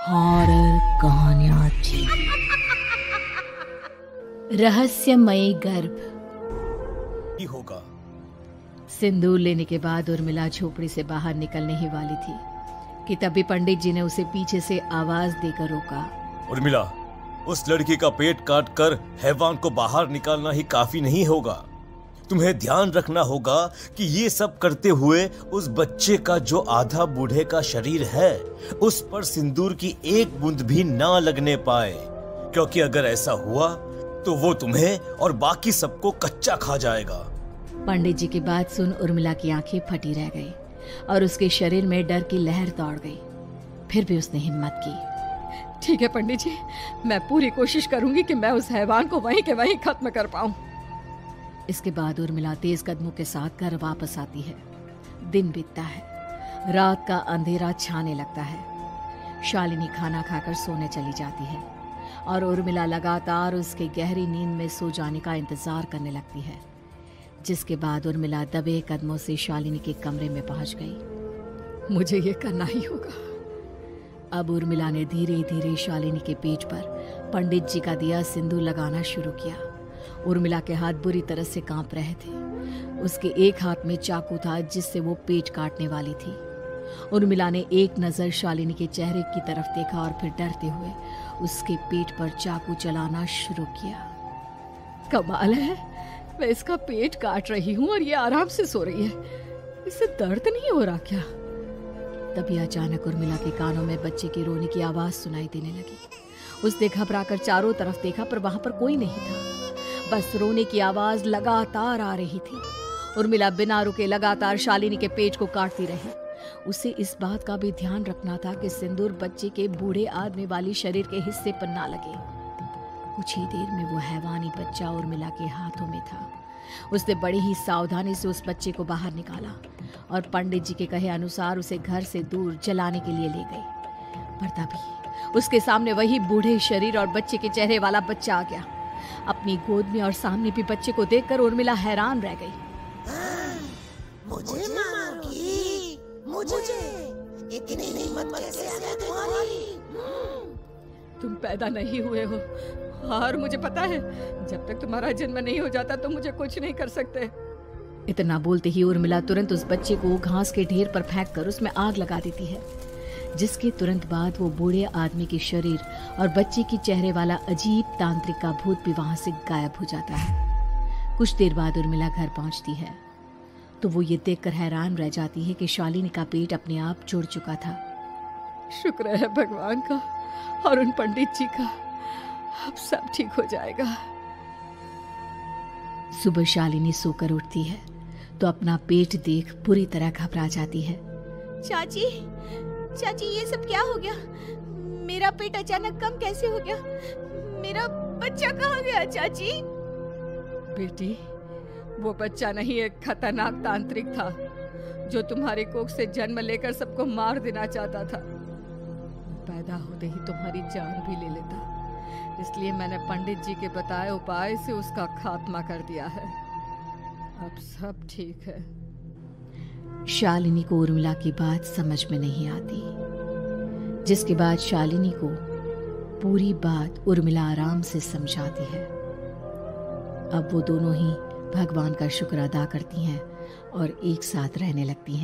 Horror कहानियां थी। रहस्यमयी गर्भ। ही होगा। सिंदूर लेने के बाद उर्मिला झोपड़ी से बाहर निकलने ही वाली थी कि तभी पंडित जी ने उसे पीछे से आवाज देकर रोका। उर्मिला, उस लड़की का पेट काट कर हैवान को बाहर निकालना ही काफी नहीं होगा। तुम्हें ध्यान रखना होगा कि ये सब करते हुए उस बच्चे का जो आधा बूढ़े का शरीर है उस पर सिंदूर की एक बूंद भी ना लगने पाए, क्योंकि अगर ऐसा हुआ तो वो तुम्हें और बाकी सबको कच्चा खा जाएगा। पंडित जी की बात सुन उर्मिला की आंखें फटी रह गई और उसके शरीर में डर की लहर दौड़ गई। फिर भी उसने हिम्मत की। ठीक है पंडित जी, मैं पूरी कोशिश करूंगी कि मैं उस हैवान को वहीं के वहीं खत्म कर पाऊं। इसके बाद उर्मिला तेज कदमों के साथ घर वापस आती है। दिन बीतता है, रात का अंधेरा छाने लगता है। शालिनी खाना खाकर सोने चली जाती है और उर्मिला लगातार उसके गहरी नींद में सो जाने का इंतजार करने लगती है। जिसके बाद उर्मिला दबे कदमों से शालिनी के कमरे में पहुंच गई। मुझे ये करना ही होगा। अब उर्मिला ने धीरे धीरे शालिनी के पेट पर पंडित जी का दिया सिंदूर लगाना शुरू किया। उर्मिला के हाथ बुरी तरह से कांप रहे थे। उसके एक हाथ में चाकू था जिससे वो पेट काटने वाली थी। उर्मिला ने एक नजर शालिनी के चेहरे की तरफ देखा और फिर डरते हुए उसके पेट पर चाकू चलाना शुरू किया। कमाल है, मैं इसका पेट काट रही हूँ और ये आराम से सो रही है। इससे दर्द नहीं हो रहा क्या? तभी अचानक उर्मिला के कानों में बच्चे के रोने की आवाज सुनाई देने लगी। उसने घबराकर चारों तरफ देखा पर वहां पर कोई नहीं था। बस रोने की आवाज लगातार आ रही थी। उर्मिला बिना रुके लगातार शालिनी के पेट को काटती रही। उसे इस बात का भी ध्यान रखना था कि सिंदूर बच्चे के बूढ़े आदमी वाली शरीर के हिस्से पर ना लगे। कुछ ही देर में वो हैवानी बच्चा उर्मिला के हाथों में था। उसने बड़ी ही सावधानी से उस बच्चे को बाहर निकाला और पंडित जी के कहे अनुसार उसे घर से दूर जलाने के लिए ले गई। पर तभी उसके सामने वही बूढ़े शरीर और बच्चे के चेहरे वाला बच्चा आ गया। अपनी गोद में और सामने भी बच्चे को देखकर उर्मिला हैरान रह गई। मुझे मारोगी? मुझे इतनी हिम्मत कैसे आ गई तुम्हारी? तुम पैदा नहीं हुए हो और मुझे पता है जब तक तुम्हारा जन्म नहीं हो जाता तो मुझे कुछ नहीं कर सकते। इतना बोलते ही उर्मिला तुरंत उस बच्चे को घास के ढेर पर फेंक कर उसमें आग लगा देती है। जिसके तुरंत बाद वो बूढ़े आदमी के शरीर और बच्चे के चेहरे वाला अजीब तांत्रिक का भूत भी वहां से गायब हो जाता है। कुछ देर बाद उर्मिला घर पहुंचती है तो वो ये देखकर हैरान रह जाती है कि शालिनी का पेट अपने आप जुड़ चुका था। शुक्र है भगवान का और उन पंडित जी का, अब सब ठीक हो जाएगा। सुबह शालिनी सोकर उठती है तो अपना पेट देख पूरी तरह घबरा जाती है। चाची, चाची ये सब क्या हो गया? मेरा पेट अचानक कम कैसे हो गया? मेरा बच्चा कहाँ गया चाची? बेटी, वो बच्चा नहीं एक खतरनाक तांत्रिक था जो तुम्हारी कोख से जन्म लेकर सबको मार देना चाहता था। पैदा होते ही तुम्हारी जान भी ले लेता, इसलिए मैंने पंडित जी के बताए उपाय से उसका खात्मा कर दिया है। अब सब ठीक है। शालिनी को उर्मिला की बात समझ में नहीं आती। जिसके बाद शालिनी को पूरी बात उर्मिला आराम से समझाती है। अब वो दोनों ही भगवान का शुक्र अदा करती हैं और एक साथ रहने लगती हैं।